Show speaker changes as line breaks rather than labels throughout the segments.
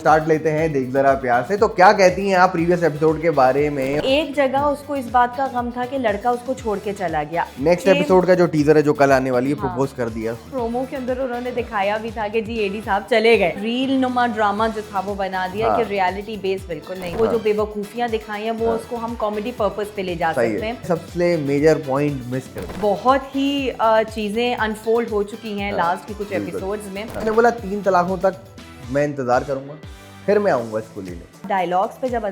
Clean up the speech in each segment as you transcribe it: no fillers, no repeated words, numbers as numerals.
Start लेते हैं देख जरा प्यार से। तो क्या कहती हैं आप प्रीवियस एपिसोड के बारे में?
एक जगह उसको इस बात का गम था कि लड़का उसको छोड़ के चला गया।
नेक्स्ट एपिसोड का जो टीजर है जो कल आने वाली है, प्रपोज कर दिया।
प्रोमो के अंदर उन्होंने दिखाया भी था कि जी एडी साहब चले गए। रील नुमा ड्रामा जो था वो बना दिया कि रियलिटी बेस बिल्कुल नहीं। वो जो बेवकूफियां दिखाई हैं वो उसको हम कॉमेडी पर्पस पे ले जा सकते हैं।
सबसे मेजर पॉइंट मिस कर दिया।
बहुत ही चीजें अनफोल्ड हो चुकी हैं लास्ट की कुछ एपिसोड्स में।
मैंने बोला 3 तलाकों तक मैं इंतजार करूंगा, फिर मैं आऊंगा इसको लेने।
डायलॉग्स पे जब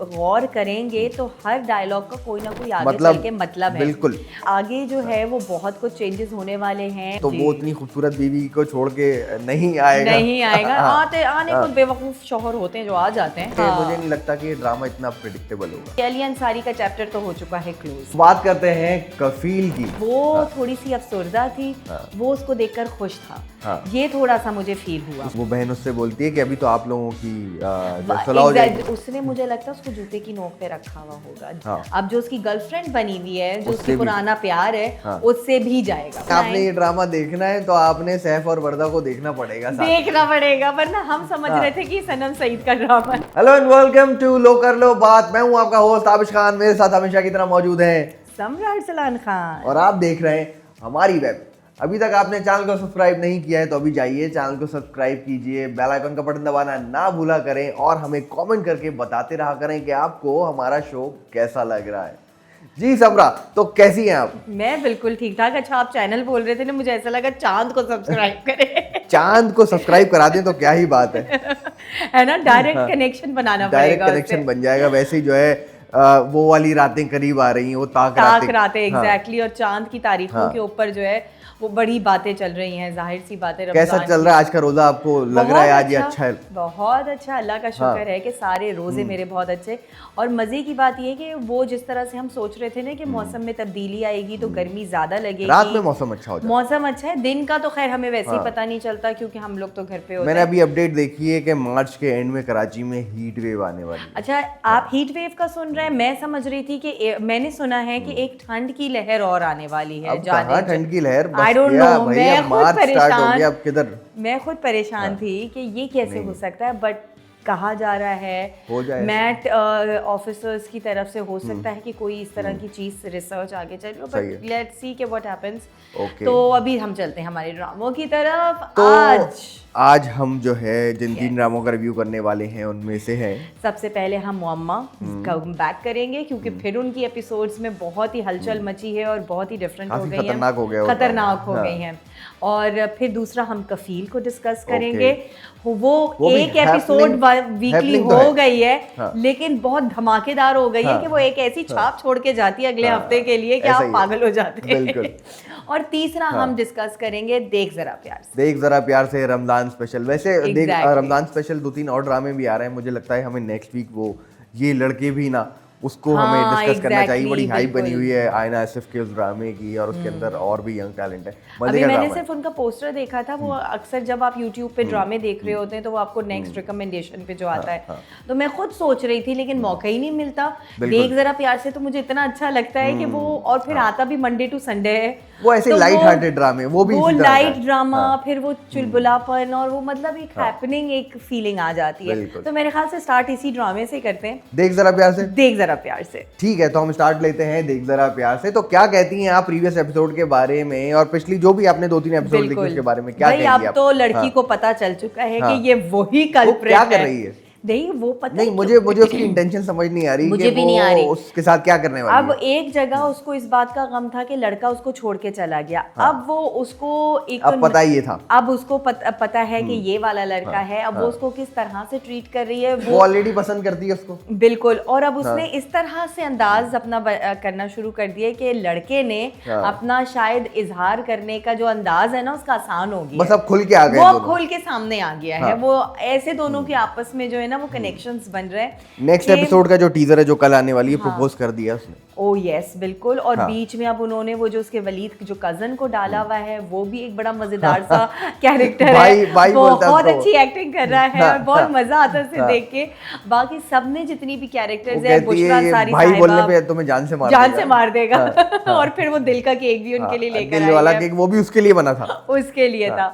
गौर करेंगे तो हर डायलॉग का कोई ना कोई आगे चल के मतलब है।
बिल्कुल
आगे जो है वो बहुत कुछ चेंजेस होने वाले हैं।
तो वो उतनी खूबसूरत बीवी को छोड़ के नहीं आएगा।
आने को बेवकूफ शौहर होते हैं जो आ जाते हैं।
मुझे नहीं लगता कि ये ड्रामा इतना प्रेडिक्टेबल होगा।
अली अंसारी का चैप्टर तो हो चुका है क्लोज।
बात करते हैं कफील की।
वो थोड़ी सी अफसरदा थी, वो उसको देखकर खुश था। ये थोड़ा सा मुझे फील हुआ।
वो बहन उससे बोलती है कि अभी तो आप लोगों की
उसने मुझे लगता है उसको जूते की नोक पे रखा हुआ होगा। अब जो उसकी गर्लफ्रेंड बनी हुई है, जो उसकी पुराना प्यार है, उससे भी जाएगा।
आपने ये ड्रामा देखना है तो आपने सैफ और वर्दा को देखना पड़ेगा
वरना हम समझ रहे थे कि सनम सईद का ड्रामा है।
Hello and welcome to low कर लो बात। मैं हूं आपका होस्ट आबिश खान। मेरे साथ हमेशा की तरह मौजूद हैं
सम्राट सलान खान
और आप देख रहे हैं हमारी वेब। अभी तक आपने चैनल को सब्सक्राइब नहीं किया है तो अभी जाइए चैनल को सब्सक्राइब कीजिए, बेल आइकन का बटन दबाना ना भूला करें और हमें कमेंट करके बताते रहा करें कि आपको हमारा शो कैसा लग रहा है। जी समरा, तो कैसी हैं आप?
मैं बिल्कुल ठीक ठाक। अच्छा, आप चैनल बोल रहे थे ना, मुझे ऐसा लगा चांद को सब्सक्राइब करें।
चांद को सब्सक्राइब करा दें तो क्या ही बात
है ना, डायरेक्ट कनेक्शन बनाना पड़ेगा।
डायरेक्ट कनेक्शन बन जाएगा। वैसे ही जो है वो वाली रातें करीब आ रही हैं, वो ताक रातें एग्जैक्टली।
और चांद की तारीखों के ऊपर जो है वो बड़ी बातें चल रही हैं, जाहिर सी बातें।
कैसा चल रहा है आज का रोजा? आपको लग रहा है आज ये अच्छा है?
बहुत अच्छा, अल्लाह का शुक्र है कि सारे रोजे मेरे बहुत अच्छे। और मजे की बात ये है कि वो जिस तरह से हम सोच रहे थे ना कि मौसम में तब्दीली आएगी तो गर्मी ज्यादा लगेगी,
रात में मौसम अच्छा हो जाता है।
मौसम अच्छा है, दिन का तो खैर हमें वैसे ही पता नहीं चलता क्योंकि हम लोग तो घर पे होते हैं।
मैंने अभी अपडेट देखी है कि मार्च के एंड में कराची में हीट वेव आने वाली है।
अच्छा, आप हीट वेव का सुन रहे हैं? मैं समझ रही थी कि मैंने सुना है कि एक ठंड की लहर और आने वाली है।
ठंड की लहर?
आई डोंट नो, मैं खुद परेशान थी कि ये कैसे हो सकता है, बट कहा जा रहा है मैट ऑफिसर्स की तरफ से हो सकता है कि कोई इस तरह की चीज रिसर्च आगे चल रही हो, बट लेट्स सी कि व्हाट हैपेंस। तो अभी हम चलते हैं हमारे ड्रामों की तरफ।
तो आज हम जो है जिन 3 ड्रामों का रिव्यू करने वाले हैं उनमें से है सबसे
पहले हम मुअम्मा कम बैक करेंगे क्योंकि फिर उनकी एपिसोड्स में बहुत ही हलचल मची है और बहुत ही डिफरेंट हो गई है, खतरनाक हो गई हैं। और फिर दूसरा हम कफील को डिस्कस करेंगे। वो एक एपिसोड वीकली हो गई है लेकिन बहुत धमाकेदार हो गई है कि वो एक ऐसी छाप छोड़ के जाती है अगले हफ्ते के लिए कि आप पागल हो जाते हैं। और तीसरा हम डिस्कस करेंगे देख जरा प्यार से।
देख जरा प्यार से रमजान स्पेशल। वैसे देख रमजान स्पेशल 2-3 और ड्रामे भी आ रहे हैं। मुझे लगता है हमें नेक्स्ट वीक वो ये लड़के भी ना उसको हमें डिस्कस करना चाहिए। बड़ी हाइप बनी हुई है आयना आसिफ के उस ड्रामे की और उसके अंदर और भी यंग टैलेंट है।
अभी मैंने सिर्फ उनका पोस्टर देखा था। वो अक्सर जब आप YouTube पे ड्रामे देख रहे होते हैं तो वो आपको नेक्स्ट रिकमेंडेशन पे जो आता है, तो मैं खुद सोच रही थी लेकिन मौका ही नहीं मिलता। देख जरा प्यार से तो मुझे इतना अच्छा लगता है कि वो, और फिर आता भी मंडे टू संडे है।
वो ऐसे लाइट हार्टेड ड्रामे, वो
लाइट ड्रामा, फिर वो चुलबुलापन और वो मतलब एक हैपनिंग, एक फीलिंग आ जाती है। तो मेरे ख्याल से स्टार्ट इसी ड्रामे से करते हैं,
देख जरा प्यार से।
देख जरा प्यार से,
ठीक है। तो हम स्टार्ट लेते हैं देख जरा प्यार से। तो क्या कहती हैं आप प्रीवियस एपिसोड के बारे में और पिछली जो भी आपने 2-3 एपिसोड देखे उसके बारे में क्या कहेंगी आप?
अब तो लड़की को पता चल चुका है कि ये वही कल्प्रिट है।
क्या कर रही है?
नहीं, वो पता
नहीं, मुझे उसकी इंटेंशन समझ नहीं आ रही।
मुझे भी नहीं आ रही
उसके साथ क्या करने वाली
है। अब एक जगह उसको इस बात का गम था कि लड़का उसको छोड़ के चला गया। अब वो उसको
अब पता ही था।
अब उसको पता है कि ये वाला लड़का है। अब वो उसको किस तरह से ट्रीट कर रही है,
वो ऑलरेडी पसंद करती है उसको।
बिल्कुल। और अब उसने इस तरह से अंदाज अपना करना शुरू कर दिया कि लड़के ने अपना शायद इजहार करने का जो अंदाज है ना उसका आसान हो गया।
बस अब खुल के आ गए,
वो खुल के सामने आ गया है। वो ऐसे दोनों के आपस में जो है ना ना वो कनेक्शंस बन रहे हैं।
नेक्स्ट एपिसोड का जो टीजर है जो कल आने वाली है, प्रपोज कर दिया उसने।
ओ यस बिल्कुल। और बीच में अब उन्होंने वो जो उसके वलीद जो कजन को डाला हुआ है, वो भी एक बड़ा मजेदार सा कैरेक्टर है, बहुत अच्छी एक्टिंग कर रहा है और बहुत मजा आता है उसे देख के। बाकी सबने जितनी भी कैरेक्टर्स है, बुशरा अंसारी
भाई बोलने पे तुम्हें जान से मार
देगा और फिर वो दिल का केक भी उनके लिए लेकर
दिल वाला केक वो भी उसके लिए बना था,
उसके लिए था।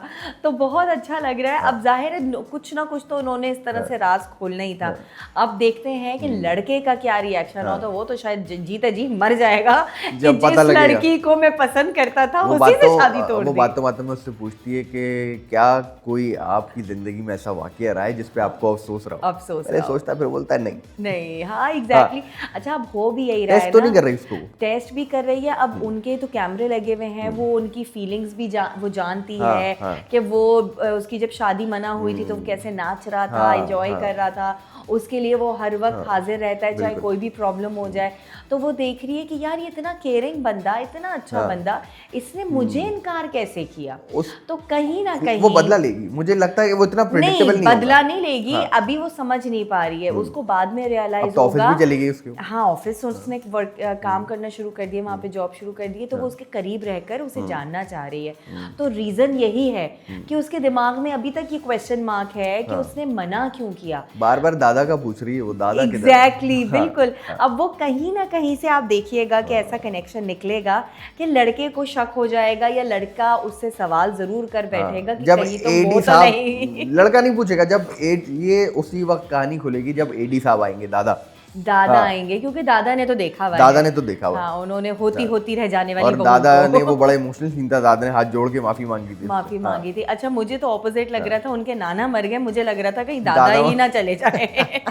तो बहुत अच्छा लग रहा है। अब जाहिर है कुछ ना कुछ तो उन्होंने इस तरह से राज खोलना ही था। अब देखते हैं कि लड़के का क्या रिएक्शन हो। तो वो तो शायद जीते जी मर जाएगा कि जिस लड़की को मैं पसंद करता था उसी से शादी तोड़ दी।
वो बातों में उससे पूछती है कि क्या कोई आपकी जिंदगी में ऐसा वाकया रहा है जिसपे आपको अफसोस रहा? सोचता फिर बोलता है नहीं।
हाँ एग्जैक्टली। अच्छा अब हो भी यही रहा है,
टेस्ट तो नहीं कर रही उसको,
टेस्ट भी कर रही है। अब उनके तो कैमरे लगे हुए हैं, वो उनकी फीलिंग्स भी वो जानती है कि वो उसकी जब शादी मना हुई थी तो वो कैसे नाच रहा था, एंजॉय कर रहा था, उसके लिए वो हर वक्त हाजिर रहता है चाहे कोई भी प्रॉब्लम हो जाए। तो वो देख रही है कि यार ये इतना केयरिंग बंदा, इतना अच्छा बंदा, इसने मुझे इनकार कैसे किया। तो कहीं ना कहीं
वो बदला लेगी, मुझे लगता है कि वो इतना प्रेडिक्टेबल नहीं
बदला नहीं लेगी। अभी वो समझ नहीं पा रही है, उसको बाद में रियलाइज होगा।
ऑफिस भी चली गई उसके।
हाँ ऑफिस उसने काम करना शुरू कर दिया, वहाँ पे जॉब शुरू कर दी, तो वो उसके करीब रहकर उसे जानना चाह रही है। तो रीजन यही है कि उसके दिमाग में अभी तक ये क्वेश्चन मार्क है कि उसने मना क्यों किया।
बार बार दादा का पूछ रही है वो, दादा
एग्जैक्टली बिल्कुल। अब वो कहीं ना कहीं से आप देखिएगा कि ऐसा कनेक्शन निकलेगा कि लड़के को शक हो जाएगा या लड़का उससे सवाल जरूर कर बैठेगा कि
जब
कहीं तो वो तो नहीं।
लड़का नहीं पूछेगा, जब ये उसी वक्त कहानी खुलेगी जब एडी साहब आएंगे, दादा
आएंगे, क्योंकि दादा ने तो देखा हुआ
है।
हाँ, उन्होंने होती रह जाने वाली
और दादा ने वो बड़ा इमोशनल सीन था, दादा ने हाथ जोड़ के माफी मांगी थी। अच्छा मुझे तो ऑपोजिट लग रहा था, उनके नाना मर गए, मुझे लग रहा था कहीं दादा ही ना चले जाए।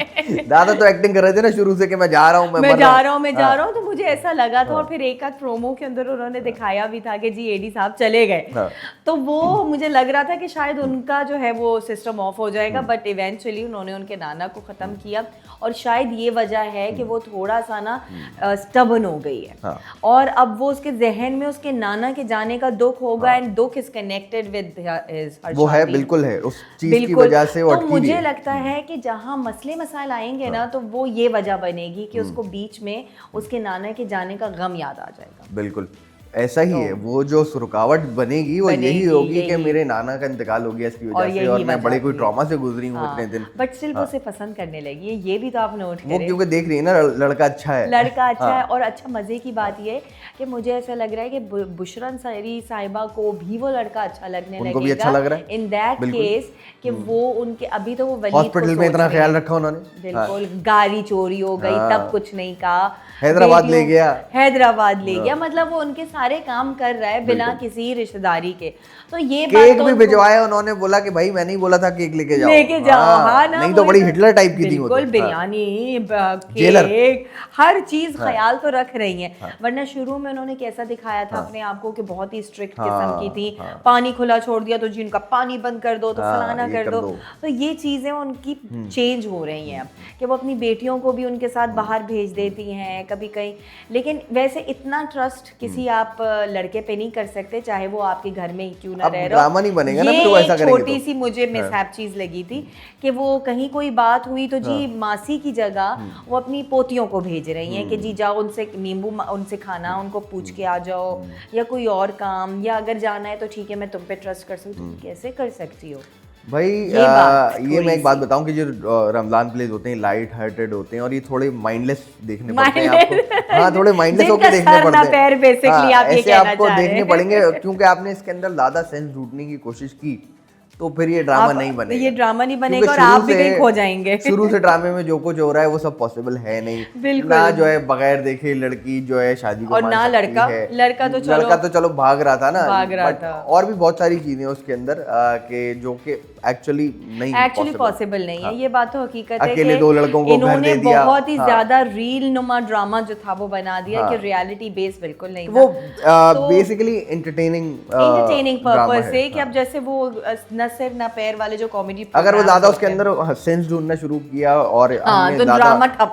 दादा तो एक्टिंग कर रहे थे ना शुरू से कि मैं जा रहा हूँ,
मैं जा रहा हूँ, तो मुझे ऐसा लगा था। और फिर एक आध प्रोमो के अंदर उन्होंने दिखाया भी था कि जी एडी साहब चले गए, तो वो मुझे लग रहा था कि शायद उनका जो है वो सिस्टम ऑफ हो जाएगा, बट इवेंचुअली उन्होंने उनके नाना को खत्म किया। और शायद ये वजह है कि वो थोड़ा सा ना स्टबन हो गई है, और अब वो उसके जहन में उसके नाना के जाने का दुख होगा, एंड दुख इज कनेक्टेड विद हिज
वो है, बिल्कुल है, उस चीज की वजह से वो
तो मुझे लगता है कि जहां मसले मसाइल आएंगे ना, तो वो ये वजह बनेगी कि उसको बीच में उसके नाना के जाने का गम याद आ जाएगा।
बिल्कुल ऐसा ही है, वो जो रुकावट बनेगी वो यही होगी कि मेरे नाना का इंतकाल हो गया इसकी वजह से, और मैं बड़े कोई ट्रॉमा से गुजरी हूँ इतने दिन,
बट स्टिल वो उसे पसंद करने लगी है। ये भी तो आप नोट करें,
वो क्योंकि देख रही है ना लड़का अच्छा है।
और अच्छा मजे की बात ये कि मुझे ऐसा लग रहा है कि बुशरा अंसारी साहिबा को भी वो लड़का अच्छा लगने लगेगा,
अच्छा लग रहा है
इन दैट केस कि वो उनके अभी तो वो वलीद
हॉस्पिटल में इतना ख्याल रखा उन्होंने,
बिल्कुल गाड़ी चोरी हो गई तब कुछ नहीं कहा,
हैदराबाद ले गया,
मतलब वो उनके सारे काम कर रहा है बिना किसी रिश्तेदारी के। तो ये
केक भी भिजवाया, उन्होंने बोला कि भाई मैंने ही बोला था केक लेके जाओ। हाँ ना, नहीं तो बड़ी हिटलर टाइप की थी वो,
बिल्कुल बिरयानी केक हर चीज ख्याल तो रख रही है। वरना शुरू में उन्होंने कैसा दिखाया था अपने आप को कि बहुत ही स्ट्रिक्ट किस्म की थी, पानी खुला छोड़ दिया तो जी उनका पानी बंद कर दो, तो फलाना कर दो। तो ये चीजें उनकी चेंज हो रही हैं कि वो अपनी बेटियों को भी उनके साथ बाहर भेज देती हैं कभी कहीं। लेकिन वैसे इतना ट्रस्ट किसी आप लड़के पे नहीं कर सकते, चाहे वो आपके घर में ही क्यों ना रह रहा हो।
नहीं बनेगा ना, तो ऐसा करेंगे।
छोटी सी मुझे मिसहैप चीज लगी थी कि वो कहीं कोई बात हुई तो जी मासी की जगह वो अपनी पोतियों को भेज रही हैं कि जी जाओ उनसे नींबू उनसे खाना उनको पूछ के आ जाओ, या कोई और काम, या अगर जाना है तो ठीक है मैं तुम पे ट्रस्ट कर सकती हूँ। कैसे कर सकती हो
भाई? ये मैं एक बात बताऊं कि जो रमजान प्लेज होते हैं लाइट हार्टेड होते हैं, और ये थोड़े माइंडलेस देखने पड़ते हैं आपको। हाँ, थोड़े माइंडलेस होकर देखने पड़ते हैं। ऐसे आपको देखने पड़ेंगे क्योंकि आपने इसके अंदर ज्यादा सेंस ढूंढने की कोशिश की, तो फिर ये ड्रामा नहीं बनेगा,
ये ड्रामा नहीं बनेगा और आप भी कहीं खो जाएंगे।
शुरू से ड्रामे में जो कुछ हो रहा है वो सब पॉसिबल है नहीं, ना जो है बगैर देखे लड़की जो है शादी को,
और ना लड़का तो चलो
भाग रहा था ना, और भी बहुत सारी चीजें उसके अंदर के जो कि एक्चुअली
पॉसिबल नहीं है। ये बात तो हकीकत है
कि 2 लड़कों को घर दे दिया,
बहुत ही ज्यादा रील नुमा ड्रामा जो था वो बना दिया कि रियलिटी बेस बिल्कुल नहीं था।
वो बेसिकली एंटरटेनिंग
पर्पस से कि अब जैसे वो न सिर न पैर वाले जो कॉमेडी,
अगर वो ज्यादा उसके अंदर सेंस ढूंढना शुरू किया और
तो ड्रामा ठप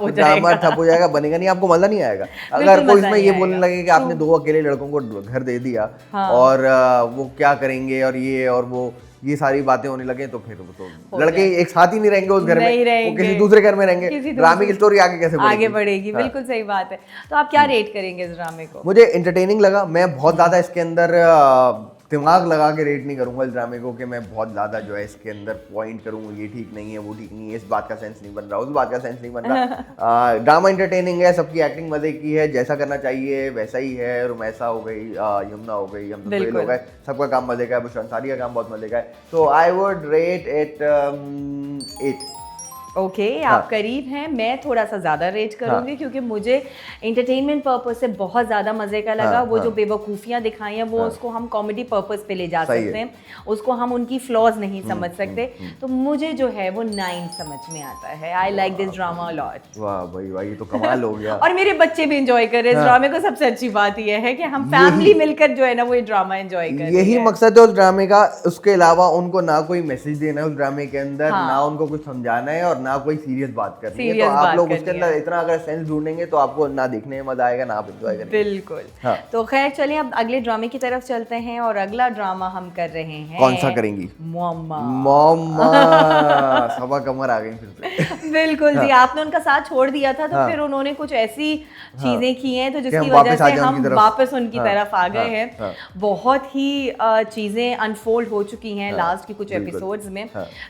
हो
जाएगा, बनेगा नहीं, आपको मजा नहीं आएगा। अगर कोई इसमें ये बोलने लगे कि आपने 2 अकेले लड़कों को घर दे दिया और वो क्या करेंगे और ये और वो, ये सारी बातें होने लगे तो फिर वो तो लड़के एक साथ ही नहीं रहेंगे उस घर में, वो किसी दूसरे घर में रहेंगे, ड्रामे की स्टोरी आगे कैसे
आगे बढ़ेगी। बिल्कुल सही बात है। तो आप क्या रेट करेंगे इस ड्रामे को?
मुझे एंटरटेनिंग लगा, मैं बहुत ज्यादा इसके अंदर दिमाग लगा के रेट नहीं करूंगा इस ड्रामे को कि मैं बहुत ज़्यादा जो है इसके अंदर पॉइंट करूँ ये ठीक नहीं है वो ठीक नहीं है, इस बात का सेंस नहीं बन रहा, उस बात का सेंस नहीं बन रहा। ड्रामा एंटरटेनिंग है, सबकी एक्टिंग मजे की है, जैसा करना चाहिए वैसा ही है। रुमैसा हो गई, यमुना हो गई, हम तो हो गए, सबका काम मजे का है, बुशरा अंसारी का काम बहुत मजे का है। तो I would rate it 8।
Okay, आप करीब हैं। मैं थोड़ा सा ज़्यादा रेट करूंगी क्योंकि मुझे एंटरटेनमेंट पर्पस से बहुत ज़्यादा मज़े का लगा। वो जो बेवकूफ़ियाँ दिखाई हैं वो उसको हम कॉमेडी पर्पस पे ले जा सकते हैं, उसको हम उनकी फ्लॉज नहीं समझ सकते। तो मुझे जो है वो 9 समझ में आता है। I like this drama a lot.
वाह भाई वाह, ये तो कमाल हो गया।
और मेरे बच्चे भी इंजॉय कर रहे हैं इस ड्रामे को। सबसे अच्छी बात ये है कि हम फैमिली मिलकर जो है ना वो ये ड्रामा एंजॉय कर रहे हैं।
यही मकसद है उस ड्रामे का। उसके अलावा उनको ना कोई मैसेज देना है उस ड्रामे के अंदर, ना उनको कुछ समझाना है और ना कोई सीरियस बात करनी है। तो आप लोग उसके अंदर इतना अगर सेंस ढूंढेंगे तो आपको ना देखने में मजा आएगा ना आप एंजॉय करेंगे।
बिल्कुल। तो खैर चलिए अब अगले ड्रामे की तरफ चलते हैं और अगला ड्रामा हम कर रहे हैं।
कौन सा करेंगी?
मम्मा।
सवा कमर आ गई फिर से।
बिल्कुल जी, आपने उनका साथ छोड़ दिया था तो फिर उन्होंने कुछ ऐसी चीजें की हैं तो जिसकी वजह से हम वापस उनकी तरफ आ गए हैं। बहुत ही चीजें अनफोल्ड हो चुकी हैं लास्ट की कुछ एपिसोड्स में,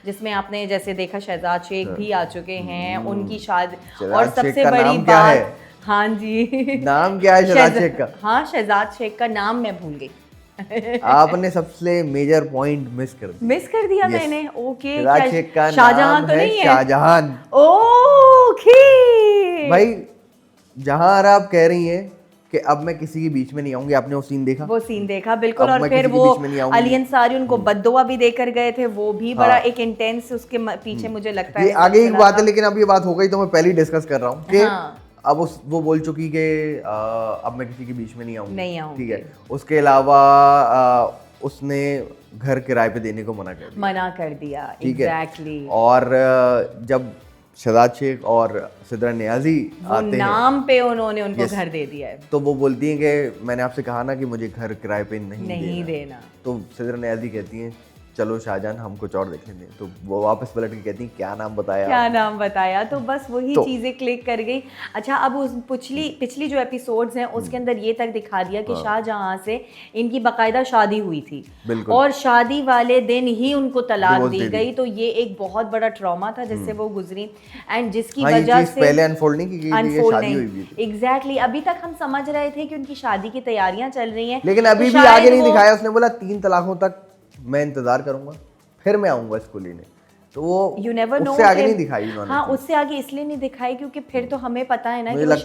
जिसमें आपने जैसे देखा शहजाद शेख भी आ चुके हैं, उनकी शादी। और सबसे बड़ी बात, हाँ जी,
नाम क्या है शहजाद शेख का?
हाँ, शहजाद शेख का नाम मैं भूल गई।
आपने सबसे मेजर पॉइंट मिस कर दिया
मैंने। ओके,
शहजाद शेख का
शाहजहां तो नहीं है?
शाहजहां।
ओके
भाई, जहां आप कह रही हैं कि अब मैं किसी के बीच में नहीं आऊंगी, आपने वो सीन देखा? बिल्कुल।
और फिर वो अली अंसारी उनको बद्दुआ भी देकर गए थे, वो भी बड़ा एक इंटेंस उसके पीछे मुझे लगता है
आगे एक बात है। लेकिन अब ये बात हो गई तो मैं पहले ही डिस्कस कर रहा हूँ कि अब वो बोल चुकी कि अब मैं किसी के बीच में नहीं आऊंगी, ठीक है। उसके अलावा उसने घर किराए पे देने को मना कर दिया, एग्जैक्टली। और जब शहजाद शेख और सिद्रा नियाजी आते
नाम पे उन्होंने उनको घर दे दिया है,
तो वो बोलती हैं कि मैंने आपसे कहा ना कि मुझे घर किराए पे नहीं देना। तो सिद्रा नियाजी कहती हैं चलो शाहजहां हम कुछ और देख लेंगे। तो वो वापस पलट के कहती हैं क्या नाम बताया। तो बस वही चीजें क्लिक कर गई। अच्छा, अब उस पिछली जो एपिसोड्स हैं उसके अंदर ये तक दिखा दिया कि शाहजहां से इनकी बाकायदा शादी हुई थी और शादी वाले दिन ही उनको तलाक दी गई। तो ये एक बहुत बड़ा ट्रॉमा था जिससे वो गुजरी एंड जिसकी वजह से पहले अनफोल्ड नहीं।
एग्जैक्टली, अभी तक हम समझ रहे थे कि उनकी शादी की तैयारियां चल रही हैं,
लेकिन अभी भी आगे नहीं दिखाया। उसने बोला 3 तलाकों तक मैं इंतजार करूंगा, फिर मैं आऊंगा इसको लेने। तो वो उससे आगे नहीं दिखाई उन्होंने।
हाँ, उससे आगे इसलिए नहीं दिखाई क्योंकि फिर तो हमें पता है ना कि वो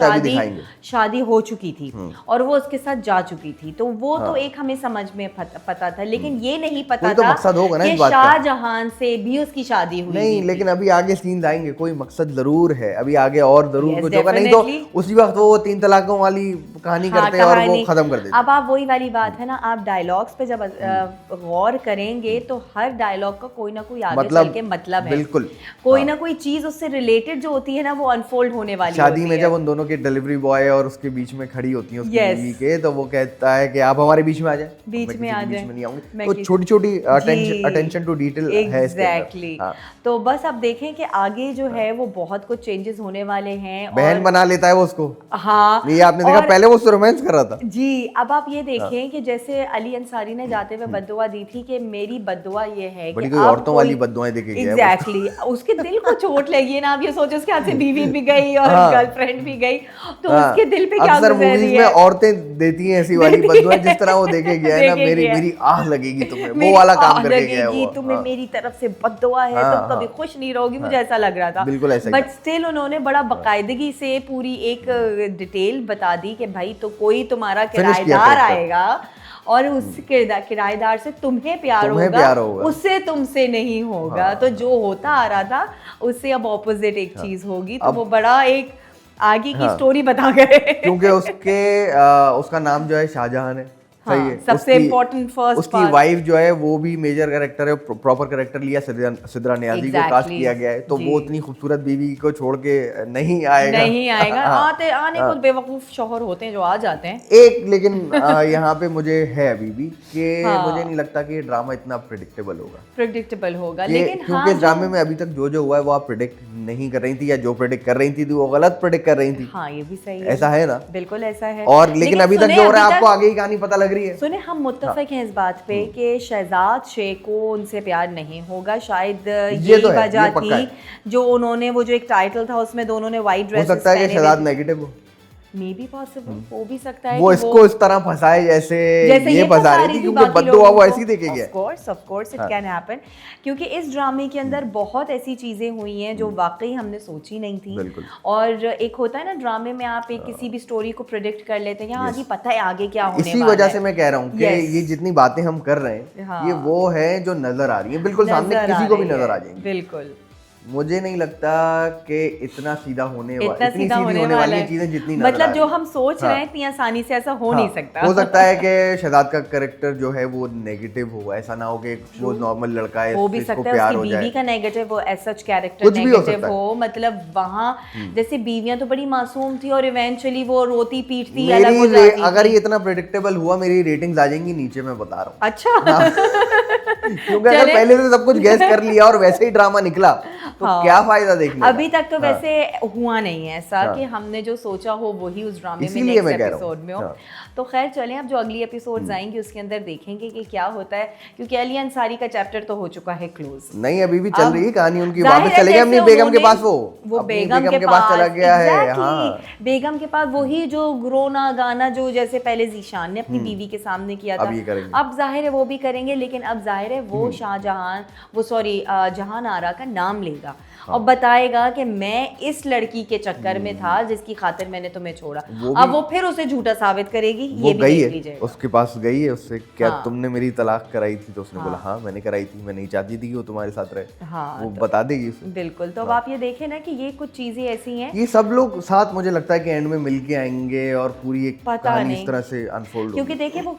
शादी हो चुकी थी और वो उसके साथ जा चुकी थी। तो वो तो एक हमें समझ में पता था, लेकिन ये नहीं पता था कि शाहजहां से भी उसकी शादी हुई
नहीं। लेकिन अभी आगे सीन आएंगे, कोई मकसद जरूर है, अभी आगे और जरूर कुछ होगा। नहीं तो उसी वक्त वो 3 तलाकों वाली कहानी करते हैं और वो खत्म कर देते।
अब आप वही वाली बात है ना, आप डायलॉग्स पे जब गौर करेंगे तो हर डायलॉग का कोई ना कोई आगे चल के मतलब है।
बिल्कुल,
कोई ना कोई चीज उससे रिलेटेड जो होती है ना वो अनफोल्ड होने वाली
शादी में जब उन दोनों के डिलीवरी बॉय और उसके बीच में खड़ी होती है उसकी बीवी के, तो वो कहता है कि आप हमारे बीच में आ जाए, बीच में नहीं आऊंगी। तो छोटी-छोटी अटेंशन टू डिटेल है
एग्जैक्टली। तो बस अब देखें कि आगे जो है वो बहुत कुछ चेंजेस होने वाले हैं।
बहन बना लेता है वो उसको।
हाँ,
ये आपने देखा, पहले वो रोमांस कर रहा था
जी। अब आप ये देखें कि जैसे अली अंसारी ने जाते हुए बद्दुआ दी थी कि मेरी बद्दुआ ये है कि
औरतों वाली बद्दुआएं देके गया है।
उसके दिल को चोट लगी है ना। आप ये सोचो उसके हाथ से बीवी भी गई और गर्लफ्रेंड भी गई, तो उसके दिल पे क्या गुजर रही है।
औरतें देती हैं ऐसी वाली बद्दुआएं जिस तरह वो देके गया है ना, मेरी आह लगेगी तुम्हें, वो वाला काम करके गया है वो।
तुम्हें मेरी तरफ से बद्दुआ है, तुम कभी खुश नहीं रहोगी, मुझे ऐसा लग रहा था।
बिल्कुल ऐसा।
बट स्टिल उन्होंने बड़ा बाकायदगी से पूरी एक डिटेल बता दी कि भाई तो कोई तुम्हारा किराएदार आएगा और उस किराएदार से तुम्हें प्यार होगा, उससे तुमसे नहीं होगा। तो जो होता आ रहा था उससे अब ऑपोजिट एक चीज होगी। तो वो बड़ा एक आगे की स्टोरी बता गए
क्योंकि उसका नाम जो है शाहजहां है। सही है।
सबसे इम्पोर्टेंट फर्स्ट
उसकी वाइफ जो है वो भी मेजर कैरेक्टर है, प्रॉपर कैरेक्टर लिया सिद्रा नियाज़ी को कास्ट किया गया है, तो वो उतनी खूबसूरत बीवी को छोड़ के नहीं आएगा।
आने को बेवकूफ शौहर होते हैं जो आ जाते हैं
एक, लेकिन यहाँ पे मुझे है अभी भी कि मुझे नहीं लगता कि ये ड्रामा इतना प्रेडिक्टेबल होगा, लेकिन क्योंकि ड्रामे में अभी तक जो हुआ है वो आप प्रेडिक्ट नहीं कर रही थी, या जो प्रेडिक्ट कर रही थी वो गलत प्रेडिक्ट कर रही थी।
हाँ, ये भी सही है,
ऐसा है ना,
बिल्कुल ऐसा है।
और लेकिन अभी तक जो हो रहा है आपको आगे की कहानी पता लग रही है।
सुने, हम मुत्तफिक हैं इस बात पे कि शहजाद शेख को उनसे प्यार नहीं होगा, शायद यही वजह थी जो उन्होंने वो जो एक टाइटल था उसमें दोनों ने व्हाइट ड्रेसेस
हो सकता है कि शहजाद नेगेटिव हो,
मे बी पॉसिबल, हो भी सकता है
वो इसको इस तरह फंसाए जैसे ये फंसा रही थी, क्योंकि बद्दुआ वो ऐसी देके गया।
Of course it can happen, क्योंकि इस ड्रामे के अंदर बहुत ऐसी चीजें हुई हैं जो वाकई हमने सोची नहीं थी। और एक होता है ना ड्रामे में आप एक किसी भी स्टोरी को प्रेडिक्ट कर लेते हैं, यहाँ आगे पता है आगे क्या होने वाला है।
इसी वजह से मैं कह रहा हूँ कि ये जितनी बातें हम कर रहे हैं ये वो है जो नजर आ रही है, बिल्कुल सामने किसी को भी नजर आ जाएंगी।
बिल्कुल,
मुझे नहीं लगता कि इतना सीधा होने वाली चीजें जितनी
मतलब जो हम सोच रहे हैं इतनी आसानी से ऐसा हो नहीं सकता।
हो सकता है कि शहजाद का कैरेक्टर जो है वो नेगेटिव हो, ऐसा ना हो कि वो नॉर्मल लड़का है,
हो भी सकता है उसकी बीवी का नेगेटिव हो, एज सच कैरेक्टर नेगेटिव हो, मतलब वहाँ जैसे बीवियां तो बड़ी मासूम थी और इवेंचुअली वो रोती पीटती अलग हो जाती।
अगर ये इतना प्रेडिक्टेबल हुआ मेरी रेटिंग्स आ जाएंगी नीचे, मैं बता रहा हूँ।
अच्छा
क्योंकि अगर पहले से सब कुछ गैस कर लिया और वैसे ही ड्रामा निकला तो क्या फायदा देखने
अभी तक तो वैसे हुआ नहीं है ऐसा कि हमने जो सोचा हो वही उस ड्रामे में नेक्स्ट एपिसोड में हो। तो खैर चलें, अब जो अगली एपिसोड्स आएंगी उसके अंदर देखेंगे कि क्या होता है, क्योंकि अली अंसारी का चैप्टर तो हो चुका है क्लोज।
नहीं, अभी भी चल रही है कहानी उनकी, वापस चले गए अपनी बेगम के पास, वो
बेगम के पास
चला गया है।
बेगम के पास वही जो ग्रोना गाना जो जैसे पहले जीशान ने अपनी बीवी के सामने किया था, अब जाहिर है वो भी करेंगे, लेकिन अब जाहिर है वो शाहजहान जहान आरा का नाम लेगा और बताएगा कि मैं इस लड़की के चक्कर में था जिसकी खातिर मैंने तुम्हें छोड़ा। अब वो फिर उसे झूठा साबित करेगी, ये भी देख लीजिएगा।
उसके पास गई है, उससे क्या तुमने मेरी तलाक कराई थी, तो उसने बोला हाँ मैंने कराई थी, मैं नहीं चाहती थी कि वो तुम्हारे साथ रहे। वो बता देगी उसे। बिल्कुल,
तो अब आप ये देखें ना कि ये कुछ चीजें ऐसी हैं,
ये सब लोग साथ मुझे लगता है कि एंड में मिलके आएंगे और पूरी एक कहानी इस तरह से अनफोल्ड होगी।
क्योंकि देखिए वो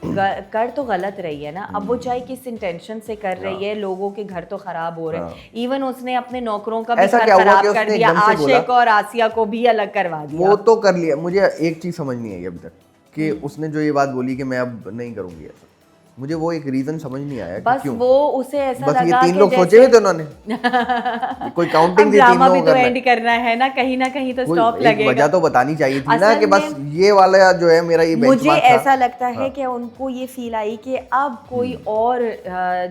कर तो गलत रही है ना, अब वो चाहे किस इंटेंशन से कर रही है, लोगों के घर तो खराब हो रहे हैं, इवन उसने अपने नौकरों का भी खराब कर दिया, आशिक और आसिया को भी अलग करवा दिया।
वो तो कर लिया। मुझे एक चीज समझ नहीं आई अभी तक कि उसने जो ये बात बोली कि मैं अब नहीं करूंगी ऐसा, मुझे वो एक रीजन समझ नहीं आया।
बस
क्यों?
वो उसे ऐसा
बस
लगा
ये 3 लोग सोचे हुए थे उन्होंने कोई काउंटिंग थी, 3 लोग
भी तो एंड करना है ना, कहीं ना कहीं तो स्टॉप लगेगा।
वजह तो बतानी चाहिए थी ना कि बस ये वाला जो है मेरा ये
मुझे ऐसा लगता है कि उनको ये फील आई कि अब कोई और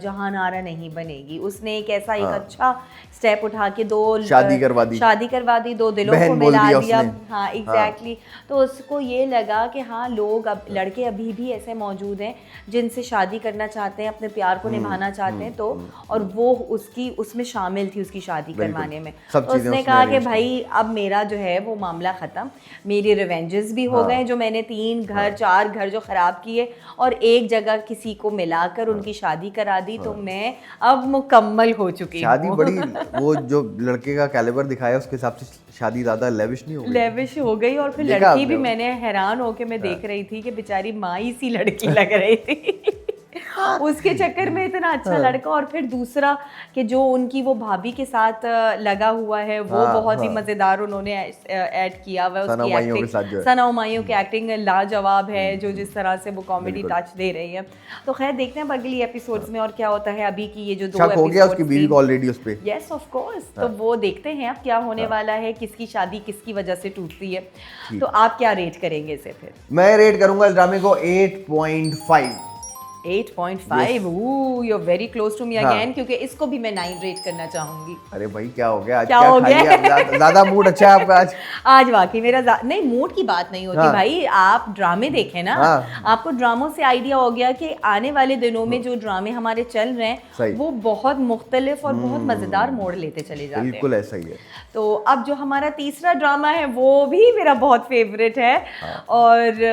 जहान आरा नहीं बनेगी। उसने एक ऐसा एक अच्छा स्टेप उठा के शादी करवा दी, 2 दिलों को मिला दिया। हाँ एग्जैक्टली, तो उसको ये लगा कि हाँ लोग अब लड़के अभी भी ऐसे मौजूद हैं जिनसे शादी करना चाहते हैं, अपने प्यार को निभाना चाहते हैं, तो और वो उसमें शामिल थी उसकी शादी करवाने में। तो उसने कहा कि भाई अब मेरा जो है वो मामला ख़त्म, मेरे रिवेंजेस भी हो गए जो मैंने 4 घर जो ख़राब किए और एक जगह किसी को मिलाकर उनकी शादी करा दी, तो मैं अब मुकम्मल हो चुकी हूँ।
शादी बड़ी वो जो लड़के का कैलिबर दिखाया उसके हिसाब से शादी ज़्यादा लेविश नहीं हो गई,
लेविश हो गई। और फिर लड़की भी मैंने हैरान होके मैं देख रही थी कि बेचारी माई सी लड़की लग रही थी उसके चक्कर में इतना अच्छा लड़का, और फिर दूसरा कि जो उनकी वो भाभी के साथ लगा हुआ है वो बहुत ही मजेदार उन्होंने ऐड किया हुआ। उसकी एक्टिंग, सना हुमायूं की एक्टिंग लाजवाब है, जो जिस तरह से वो कॉमेडी टच दे रही है। तो खैर देखते हैं अगली एपिसोड्स में और क्या होता है। अभी की ये जो 2
एपिसोड हो गया उसकी बीवी को ऑलरेडी उस पे,
यस ऑफ कोर्स, तो वो देखते हैं अब क्या होने वाला है, किसकी शादी किसकी वजह से टूटती है। तो आप क्या रेट करेंगे इसे? फिर मैं
रेट करूंगा इस ड्रामे को 8.5।
8.5, you're very close to me again, क्योंकि इसको भी मैं 9 रेट करना चाहूंगी।
अरे भाई क्या हो गया आज? क्या हो गया? ज्यादा मूड अच्छा है आपका
आज वाकई मेरा नहीं, मूड की बात नहीं होती भाई, आप ड्रामे देखें ना, आपको ड्रामों से आइडिया हो गया कि आने वाले दिनों में जो ड्रामे हमारे चल रहे हैं वो बहुत मुख्तलिफ और बहुत मजेदार मोड़ लेते चले जाते हैं।
बिल्कुल ऐसा ही है।
तो अब जो हमारा तीसरा ड्रामा है वो भी मेरा बहुत फेवरेट है और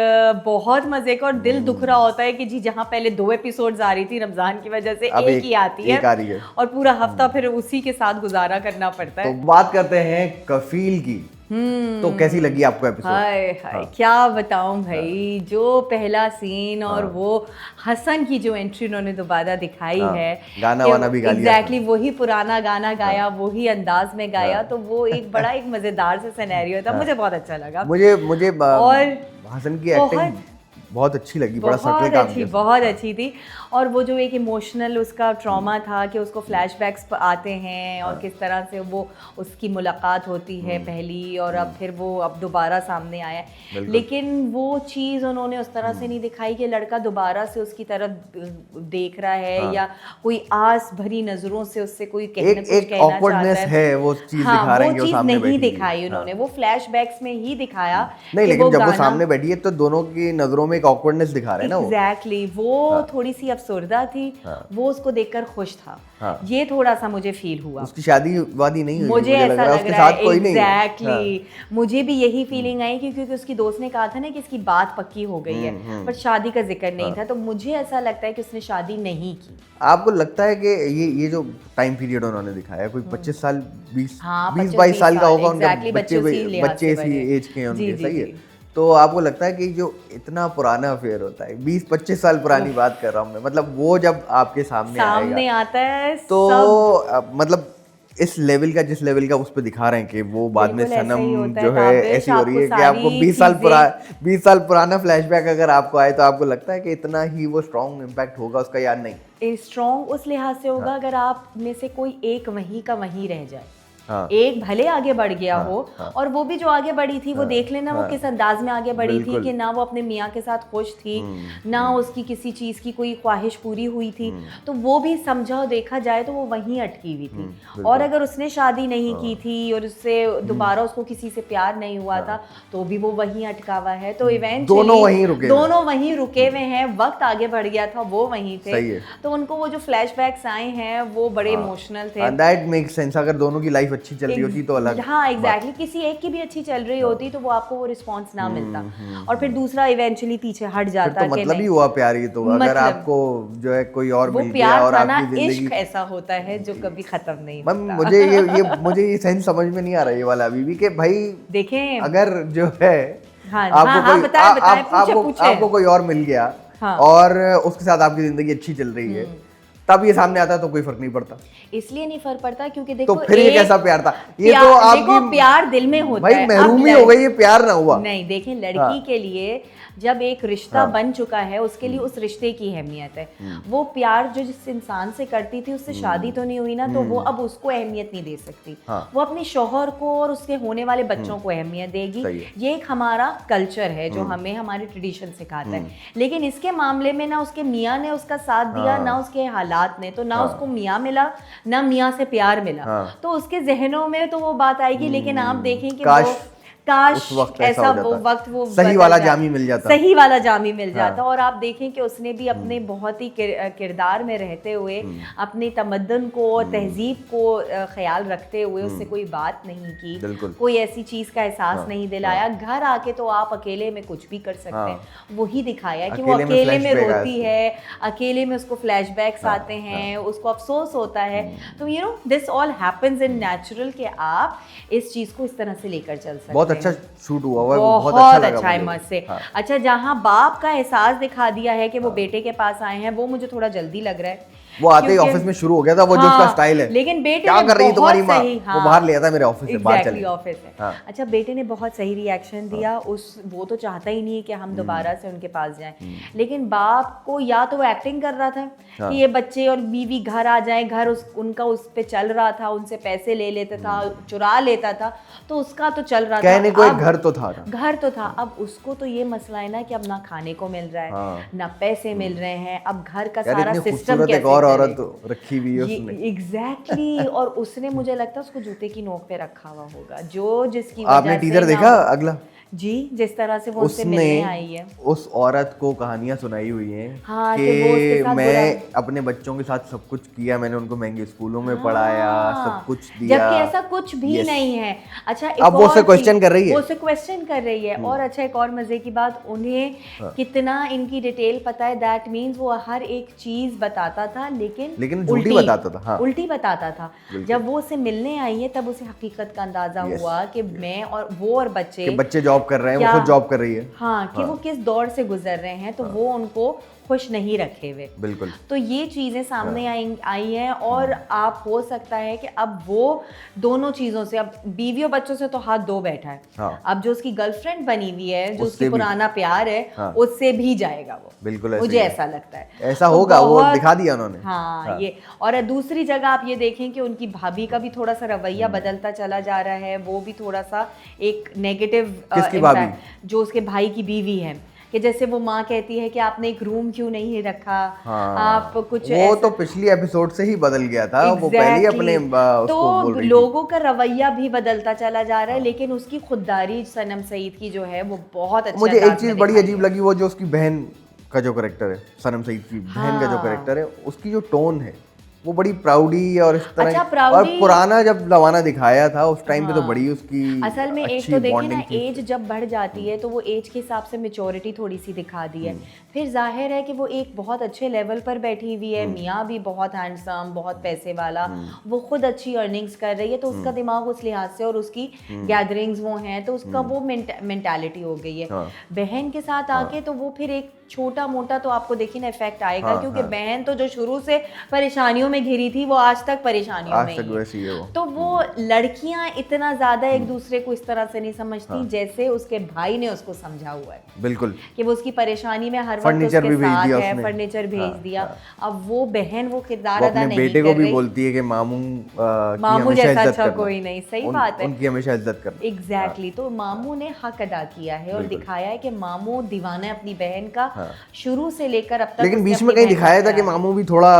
बहुत मजे का, और दिल दुख रहा होता है कि जी जहाँ पहले 2 एपिसोड्स आ रही थी रमजान की वजह से एक ही आती है और पूरा हफ्ता फिर उसी के साथ गुजारा करना पड़ता है।
तो बात करते हैं कफील की। तो कैसी लगी आपको एपिसोड?
हाय हाय क्या बताऊं भाई, जो पहला सीन और वो हसन की जो एंट्री उन्होंने दोबारा दिखाई है,
गाना वाना भी गा लिया,
एग्जैक्टली वही पुराना गाना गाया, वही अंदाज में गाया, तो वो एक बड़ा एक मजेदार सा सिनेरियो था, मुझे बहुत अच्छा लगा।
मुझे
और
हसन की एक्टिंग बहुत अच्छी लगी, बड़ा सटल काम किया,
बहुत अच्छी थी। और वो जो एक इमोशनल उसका ट्रॉमा था कि उसको फ्लैशबैक्स आते हैं और किस तरह से वो उसकी मुलाकात होती है पहली, और अब फिर वो अब दोबारा सामने आया, लेकिन वो चीज़ उन्होंने उस तरह से नहीं दिखाई कि लड़का दोबारा से उसकी तरफ देख रहा है या कोई आस भरी नज़रों से उससे कोई कुछ कहना चाहता है,
वो चीज़ दिखा रहे हैं,
वो चीज़ नहीं दिखाई उन्होंने, वो फ्लैशबैक्स में ही दिखाया।
नहीं, लेकिन जब वो सामने बैठी है तो दोनों की नजरों में एक ऑकवर्डनेस दिखा रहे हैं ना,
एग्जैक्टली वो थोड़ी सी अफसुर्दा थी, वो उसको देखकर खुश था, ये थोड़ा सा मुझे फील हुआ।
उसकी शादी वादी नहीं हुई,
मुझे ऐसा लग रहा है,
कोई नहीं।
एग्जैक्टली मुझे भी यही फीलिंग आई, क्योंकि उसकी दोस्त ने कहा था ना कि इसकी बात पक्की हो गई है, पर शादी का जिक्र नहीं था, तो मुझे ऐसा लगता है कि उसने शादी नहीं की।
आपको लगता है कि ये जो टाइम पीरियड उन्होंने दिखाया, कोई 25 साल 20-22 साल का होगा उनका, बच्चे इसी एज के हैं उनके, सही है? तो आपको लगता है कि जो इतना पुराना अफेयर होता है, 20-25 साल पुरानी बात कर रहा हूँ मैं, मतलब वो जब आपके सामने
आता है
तो मतलब इस लेवल का, जिस लेवल का उस पर दिखा रहे हैं कि वो बाद में सनम जो है ऐसी हो रही है कि आपको 20 साल पुराना फ्लैशबैक अगर आपको आए तो आपको लगता है कि इतना ही वो स्ट्रॉन्ग इम्पैक्ट होगा उसका या नहीं?
स्ट्रॉन्ग उस लिहाज से होगा अगर आप में से कोई एक वहीं का वहीं रह जाए, एक भले आगे बढ़ गया हो, और वो भी जो आगे बढ़ी थी वो देख लेना वो किस अंदाज में आगे बढ़ी थी कि ना वो अपने मियाँ के साथ खुश थी, ना उसकी किसी चीज की कोई ख्वाहिश पूरी हुई थी, तो वो भी समझा और देखा जाए तो वो वहीं अटकी हुई थी। और अगर उसने शादी नहीं की थी और उससे दोबारा उसको किसी से प्यार नहीं हुआ था, तो भी वो वहीं अटका हुआ है। तो इवेंचुअली दोनों वहीं रुके हुए हैं, वक्त आगे बढ़ गया था, वो वहीं थे, तो उनको वो जो फ्लैशबैक्स आए हैं वो बड़े इमोशनल थे।
That makes sense. अगर दोनों की लाइफ अच्छी चल रही होती तो अलग,
हाँ एग्जैक्टली, किसी एक की भी अच्छी चल रही होती तो वो आपको वो रिस्पांस ना मिलता, और फिर दूसरा इवेंचुअली पीछे हट जाता।
तो मतलब ही हुआ प्यार ही तो, अगर आपको जो है कोई और मिल गया और आपकी जिंदगी,
इश्क ऐसा होता है जो कभी खत्म नहीं होता।
मुझे ये सेंस समझ में नहीं आ रहा ये वाला अभी भी, कि भाई
देखें
अगर जो है आपको कोई और मिल गया और उसके साथ आपकी जिंदगी अच्छी चल रही है, तब ये सामने आता तो कोई फर्क नहीं पड़ता।
इसलिए नहीं फर्क पड़ता क्योंकि देखो
तो फिर ये कैसा प्यार था? ये तो आपकी
प्यार दिल में होता
है, भाई महरूमी हो गई, ये प्यार ना हुआ।
नहीं देखें, लड़की के लिए जब एक रिश्ता बन चुका है उसके लिए उस रिश्ते की अहमियत है। वो प्यार जो जिस इंसान से करती थी उससे शादी तो नहीं हुई ना, तो वो अब उसको अहमियत नहीं दे सकती। वो अपने शौहर को और उसके होने वाले बच्चों को अहमियत देगी। ये एक हमारा कल्चर है जो हमें हमारे ट्रेडिशन सिखाता है। लेकिन इसके मामले में ना उसके मियाँ ने उसका साथ दिया, ना उसके हालात ने, तो ना उसको मियाँ मिला ना मियाँ से प्यार मिला, तो उसके जहनों में तो वो बात आएगी। लेकिन आप देखें कि काश ऐसा वो वक्त वो
सही वाला जामी मिल जाता,
और आप देखें कि उसने भी अपने बहुत ही किरदार में रहते हुए अपने तमद्दन को और तहजीब को ख्याल रखते हुए उससे कोई बात नहीं की, कोई ऐसी चीज का एहसास नहीं दिलाया। घर आके तो आप अकेले में कुछ भी कर सकते हैं, वही दिखाया कि वो अकेले में रोती है, अकेले में उसको फ्लैशबैक्स आते हैं, उसको अफसोस होता है। तो you know this all happens in natural, कि आप इस चीज को इस तरह से लेकर चल सकते हैं।
अच्छा शूट हुआ है,
बहुत अच्छा है मस्त से। अच्छा, जहाँ बाप का एहसास दिखा दिया है कि वो बेटे के पास आए हैं, वो मुझे थोड़ा जल्दी लग रहा है।
वो आते ही ऑफिस में शुरू हो गया था वो, जो उसका स्टाइल है,
लेकिन बेटे
क्या कर रही है तुम्हारी माँ, वो बाहर ले आता है मेरे ऑफिस से, बाहर चले
ऑफिस है। अच्छा, बेटे ने बहुत सही रिएक्शन दिया। वो तो चाहता ही नहीं है कि हम दोबारा से उनके पास जाएं, लेकिन बाप को या तो वो एक्टिंग कर रहा था कि ये बच्चे और बीवी घर आ जाएं, घर उनका उस पे चल रहा था, उनसे पैसे ले लेता था, चुरा लेता था, तो उसका तो चल रहा था,
कहने को एक घर तो था।
अब उसको तो ये मसला है ना कि अब ना खाने को मिल रहा है, ना पैसे मिल रहे हैं, अब घर का सारा सिस्टम कैसे
औरत रखी हुई है उसने।
एग्जैक्टली और उसने, मुझे लगता है उसको जूते की नोक पे रखा हुआ होगा, जो जिसकी
आपने टीजर देखा अगला?
जी, जिस तरह से वो उससे मिलने आई है,
उस औरत को कहानियां सुनाई हुई हैं
हाँ,
कि मैं अपने बच्चों के साथ सब कुछ किया, मैंने उनको महंगे स्कूलों में पढ़ाया, सब कुछ दिया,
जबकि ऐसा कुछ भी नहीं है। अच्छा,
अब वो उसे क्वेश्चन कर रही है,
वो उसे क्वेश्चन कर रही है। और अच्छा, एक और मजे की बात, उन्हें कितना इनकी डिटेल पता है। दैट मीन्स वो हर एक चीज बताता था, लेकिन
उल्टी बताता था। हाँ,
उल्टी बताता था। जब वो उसे मिलने आई है तब उसे हकीकत का अंदाजा हुआ कि मैं और वो और बच्चे
जॉब कर रहे हैं, वो खुद जॉब कर रही है।
हाँ, कि वो किस दौर से गुजर रहे हैं, तो वो उनको खुश नहीं रखे हुए।
बिल्कुल।
तो ये चीजें सामने आई हैं। और आप हो सकता है कि अब वो दोनों चीजों से, अब बीवी और बच्चों से तो हाथ धो बैठा है। अब जो उसकी गर्लफ्रेंड बनी हुई है, जो उसकी पुराना प्यार है, उससे भी जाएगा वो।
बिल्कुल,
मुझे ऐसा लगता है
ऐसा होगा, वो दिखा दिया उन्होंने।
हाँ, ये। और दूसरी जगह आप ये देखें कि उनकी भाभी का भी थोड़ा सा रवैया बदलता चला जा रहा है। वो भी थोड़ा सा एक नेगेटिव, जो उसके भाई की बीवी है, कि जैसे वो माँ कहती है कि आपने एक रूम क्यों नहीं रखा। आप कुछ
वो तो पिछली एपिसोड से ही बदल गया था। वो पहले अपने
तो बोल रही लोगों का रवैया भी बदलता चला जा रहा है। लेकिन उसकी खुददारी सनम सईद की जो है वो बहुत अच्छी।
मुझे एक चीज बड़ी अजीब लगी, वो जो उसकी बहन का जो कैरेक्टर है, सनम सईद की बहन का जो कैरेक्टर है, उसकी जो टोन है वो बड़ी प्राउडी और इस तरह।
अच्छा,
और पुराना जब लवाना दिखाया था उस टाइम पे तो बड़ी उसकी
असल में एक तो देखिए ना, एज जब बढ़ जाती है तो वो एज के हिसाब से मैच्योरिटी थोड़ी सी दिखा दी है। फिर जाहिर है कि वो एक बहुत अच्छे लेवल पर बैठी हुई है, मियाँ भी बहुत हैंडसम, बहुत पैसे वाला, वो खुद अच्छी अर्निंग्स कर रही है, तो उसका दिमाग उस लिहाज से, और उसकी गैदरिंग्स वो हैं, तो उसका वो मेंटालिटी हो गई है। बहन के साथ आके तो वो फिर एक छोटा मोटा तो आपको देखिए ना इफेक्ट आएगा, क्योंकि बहन तो जो शुरू से परेशानियों में घिरी थी, वो आज तक परेशानियों में ही है। तो वो लड़कियां इतना ज्यादा एक दूसरे को इस तरह से नहीं समझती जैसे उसके भाई ने उसको समझा हुआ है।
बिल्कुल,
कि वो उसकी परेशानी में हर वक्त उसके साथ है, फर्नीचर भेज दिया। अब वो बहन वो किरदार अदा नहीं कर रही, बेटे को भी
बोलती है कि
मामू जैसा अच्छा कोई नहीं। सही बात है,
उनकी हमेशा इज्जत कर।
एग्जैक्टली। तो मामू ने हक अदा किया है और दिखाया है कि मामू दीवाना है अपनी बहन का, शुरू से लेकर अब तक।
लेकिन बीच में कहीं दिखाया था कि मामू भी थोड़ा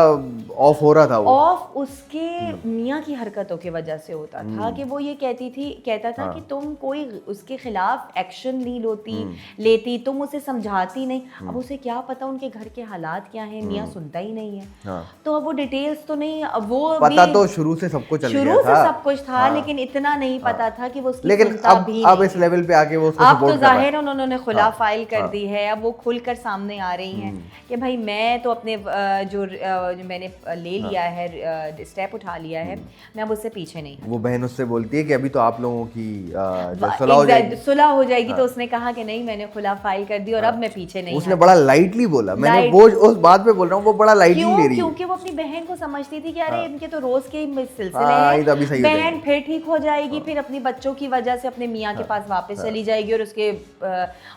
ऑफ हो रहा था।
ऑफ उसके मियाँ की हरकतों की वजह से होता था कि वो ये कहता था कि तुम कोई उसके खिलाफ एक्शन नहीं लेती, तुम उसे समझाती नहीं। अब उसे क्या पता उनके घर के हालात क्या हैं, मियाँ सुनता ही नहीं है। तो अब वो डिटेल्स तो नहीं, अब वो
पता तो शुरू से सब कुछ
सब कुछ था, लेकिन इतना नहीं पता था कि वो उसकी सुनता भी।
अब इस लेवल पे आके वो उसको
अब तो जाहिर है उन्होंने खुला फाइल कर दी है। अब वो खुलकर सामने आ रही हैं कि भाई मैं तो अपने जो मैंने ले लिया है, स्टेप उठा लिया है, मैं अब उससे पीछे नहीं।
वो बहन उससे बोलती है कि अभी तो आप लोगों की
सुलह हो जाएगी। तो उसने कहा कि नहीं, मैंने खुला फाइल कर दी और अब मैं पीछे नहीं।
उसने बड़ा लाइटली बोला। मैंने वो उस बात पे बोल रहा हूँ, वो बड़ा लाइटली ले रही है,
क्योंकि वो अपनी बहन को समझती थी कि अरे इनके तो रोज के सिलसिले हैं, बहन फिर ठीक हो जाएगी, फिर अपनी बच्चों की वजह से अपने मियाँ के पास वापस चली जाएगी और उसके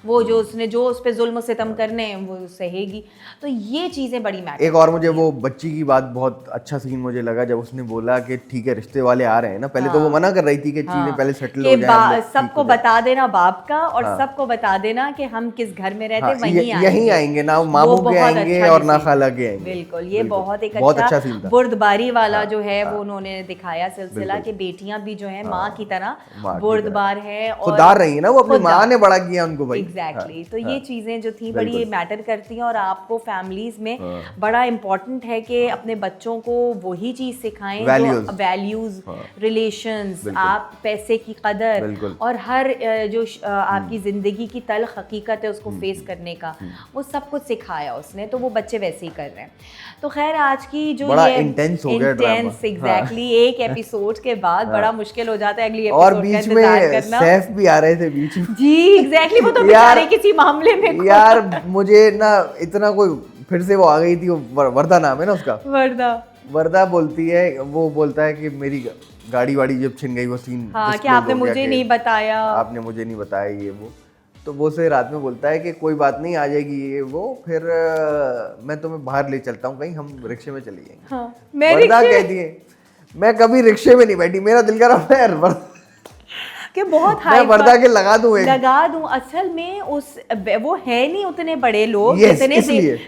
वो जो उसने जो उस पे जुल्म सितम करने वो सहेगी। तो ये चीजें बड़ी मैटर।
एक और मुझे वो बच्ची की बात बहुत अच्छा सीन मुझे लगा, जब उसने बोला कि ठीक है रिश्ते वाले आ रहे हैं ना। पहले तो वो मना कर रही थी कि चीजें पहले सेटल हो जाए,
सबको बता देना बाप का, और सबको बता देना कि हम किस घर में रहते
यहीं आएंगे, ना मामू के आएंगे और ना खाला के आएंगे।
बिल्कुल, ये बहुत अच्छा सीन था। बुर्दबारी वाला जो है वो उन्होंने दिखाया सिलसिला, कि बेटियां भी जो है माँ की तरह बुर्दबार है और
खुददार रही है ना, वो अपनी माँ ने बड़ा किया उनको भाई।
एग्जैक्टली। तो ये चीजें जो थी बड़ी मैटर करती हैं, और आपको फैमिलीज में बड़ा इम्पोर्टेंट है कि अपने बच्चों को वही चीज सिखाएं, जो वैल्यूज, रिलेशंस, आप पैसे की कदर और हर जो आपकी जिंदगी की तल्ख हकीकत है उसको फेस करने का, वो सब कुछ सिखाया उसने। तो वो बच्चे वैसे ही कर रहे हैं। तो खैर आज की जो ये
इंटेंस
एग्जैक्टली एक एपिसोड के बाद बड़ा मुश्किल हो जाता है अगली
एपिसोड और बीच में सैफ भी आ रहे थे बीच में।
जी एग्जैक्टली, वो तो बेचारे किसी मामले में
यार मुझे ना इतना कोई फिर से वो आ गई थी, वर्दा नाम है ना उसका, वर्दा बोलती है, वो बोलता है कि मेरी गाड़ी वाड़ी जब छिन गई, वो सीन
कि आपने मुझे नहीं बताया,
आपने मुझे नहीं बताया ये वो। तो वो से रात में बोलता है कि कोई बात नहीं, आ जाएगी ये वो, फिर मैं तुम्हें बाहर ले चलता हूँ कहीं, हम रिक्शे में चले जाएंगे। वर्दा कहती है मैं कभी रिक्शे में नहीं बैठी, मेरा दिल कर रहा है
कि बहुत
मैं वर्दा के लगा दूं
असल में वो है नहीं उतने बड़े लोग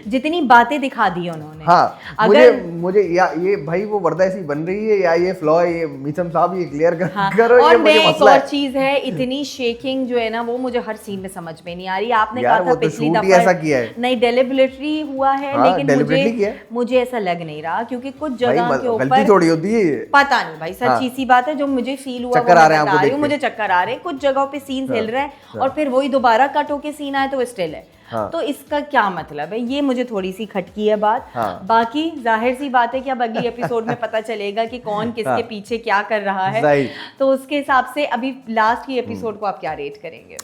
जितनी बातें दिखा दी उन्होंने।
हाँ, अगर मुझे या ये भाई वो वर्दा ऐसी बन रही है या ये फ्लॉ है, ये मीसम साहब ये क्लियर करो।
और मैं एक और चीज है, इतनी शेकिंग जो है ना वो मुझे हर सीन में समझ में नहीं आ रही। आपने कहा था पिछली दफा
ऐसा किया है,
नहीं डेलिबरेटरी हुआ है, लेकिन मुझे ऐसा लग नहीं रहा, क्योंकि कुछ जगह के ऊपर
थोड़ी होती है,
पता नहीं भाई, सच्ची सी बात है, जो मुझे फील हुआ मुझे चक्कर आ रहे हैं, कुछ जगहों पे सीन हिल रहा है और फिर वही दोबारा कट होके सीन आए तो स्टिल है। तो इसका क्या मतलब है, ये मुझे थोड़ी सी खटकी है बात। बाकी जाहिर सी बात है कि अब अगली एपिसोड में पता चलेगा कि कौन किसके पीछे क्या कर रहा है, तो उसके हिसाब से अभी लास्ट की एपिसोड को आप क्या रेट करेंगे?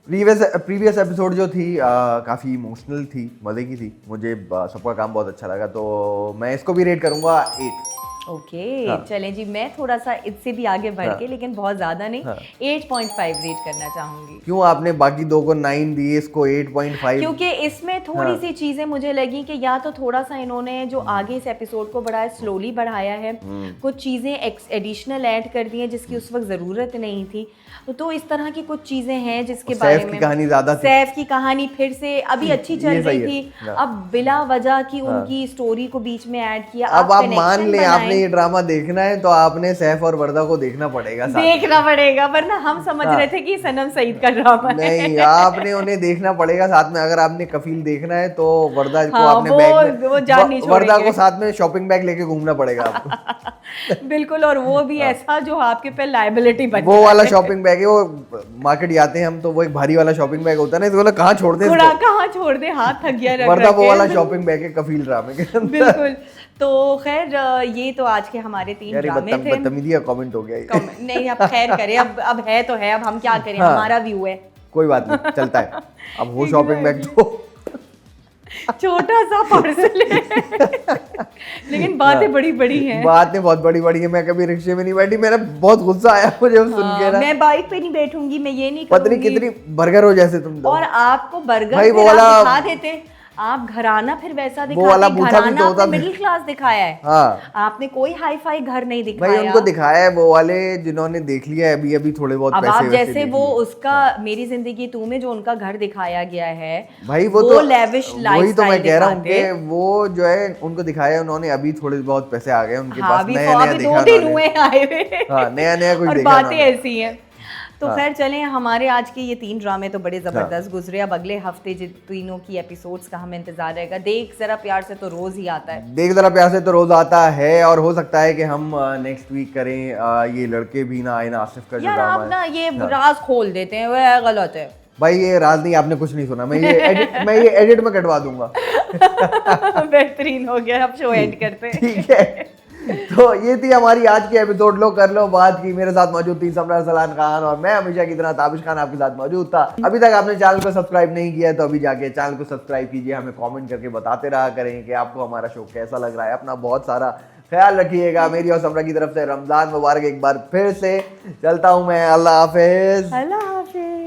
प्रीवियस एपिसोड जो थी काफ़ी इमोशनल थी, मज़े की थी, मुझे सबका काम बहुत अच्छा लगा, तो मैं इसको भी रेट करूंगा 8।
ओके, चलें जी, मैं थोड़ा सा इससे भी आगे बढ़ के, लेकिन बहुत ज़्यादा नहीं, 8.5 रेट करना चाहूँगी।
क्यों आपने बाकी दो को 9 दिए, इसको 8.5?
क्योंकि इसमें थोड़ी सी चीज़ें मुझे लगी कि या तो थोड़ा सा इन्होंने जो आगे इस एपिसोड को बढ़ाया, स्लोली बढ़ाया है, कुछ चीज़ें एडिशनल ऐड कर दी हैं जिसकी उस वक्त ज़रूरत नहीं थी, तो इस तरह की कुछ चीज़ें हैं जिसके बारे में
कहानी ज़्यादा थी।
सैफ की कहानी फिर से अभी अच्छी चल रही थी, अब बिला वजह की उनकी स्टोरी को बीच में ऐड किया।
अब आप मान लें आपने ये ड्रामा देखना है तो आपने सैफ और वर्दा को देखना पड़ेगा,
वरना हम समझ रहे थे कि सनम सईद का ड्रामा
नहीं, आपने उन्हें देखना पड़ेगा साथ में। अगर आपने कफील देखना है तो वर्दा को आपने बैग वर्दा को साथ में शॉपिंग बैग लेके घूमना पड़ेगा आपको।
बिल्कुल, और वो भी ऐसा जो आपके पे लायबिलिटी बन
वो वाला शॉपिंग बैग है, वो मार्केट जाते हैं हम तो वो एक भारी वाला शॉपिंग बैग होता है ना, इसको बोला कहाँ छोड़ दे,
हाथ थक गया
वर्दा वो वाला शॉपिंग बैग है कफील ड्रामे के।
बिल्कुल। तो खैर ये तो आज के हमारे 3 ड्रामे थे।
बदतमीजी का कमेंट हो गया
नहीं, अब खैर करें, अब है तो है, अब हम क्या करें, हमारा व्यू है,
कोई बात नहीं, चलता है। अब वो शॉपिंग बैग तो
छोटा सा पार्सल है लेकिन बातें बड़ी बड़ी हैं।
बातें बहुत बड़ी बड़ी है। मैं कभी रिक्शे में नहीं बैठी, मेरा बहुत गुस्सा आया मुझे सुन के ना।
मैं बाइक पे नहीं बैठूंगी, मैं ये नहीं
करूंगी। पता नहीं कितनी बर्गर हो जैसे तुम
और आपको बर्गर दिखा देते, आप घराना फिर वैसा दिखाते, घराना आपने मिडिल क्लास दिखाया है।
हाँ,
आपने कोई हाई फाई घर नहीं दिखाया।
भाई उनको दिखाया है वो वाले जिन्होंने देख लिया है अभी अभी थोड़े बहुत पैसे।
अब जैसे वो उसका मेरी जिंदगी तू में जो उनका घर दिखाया गया है
भाई, वो तो
लेविश लाइफस्टाइल,
वही तो मैं कह रहा हूँ कि वो जो है उनको दिखाया है उन्होंने, अभी थोड़े बहुत पैसे आ गए उनके पास, नया
नया 2 दिन हुए आए हुए,
नया कुछ
और बातें ऐसी हैं। तो खैर चलें, हमारे आज के ये 3 ड्रामे तो बड़े ज़बरदस्त गुजरे। अब अगले हफ्ते तीनों की एपिसोड्स का हमें इंतजार रहेगा। देख जरा प्यार से तो रोज ही आता है, और हो सकता है कि हम नेक्स्ट वीक करें ये लड़के भी ना आए ना, आसिफ का जो ड्रामा है। आप ना ये राज खोल देते हैं, वह गलत है
भाई, ये राज नहीं, आपने कुछ नहीं सुना, मैं ये एडिट में कटवा दूंगा।
बेहतरीन हो गया, अब शो एंड करते हैं,
ठीक है। तो ये थी हमारी आज की एपिसोड, लो कर लो बात की। मेरे साथ मौजूद थी सम्राट सलान खान और मैं हमेशा की तरह ताबिश खान आपके साथ मौजूद था। अभी तक आपने चैनल को सब्सक्राइब नहीं किया है तो अभी जाके चैनल को सब्सक्राइब कीजिए, हमें कमेंट करके बताते रहा करें कि आपको हमारा शो कैसा लग रहा है। अपना बहुत सारा ख्याल रखिएगा। मेरी और सम्राट की तरफ से रमजान मुबारक एक बार फिर से। चलता हूँ मैं, अल्लाह हाफिज।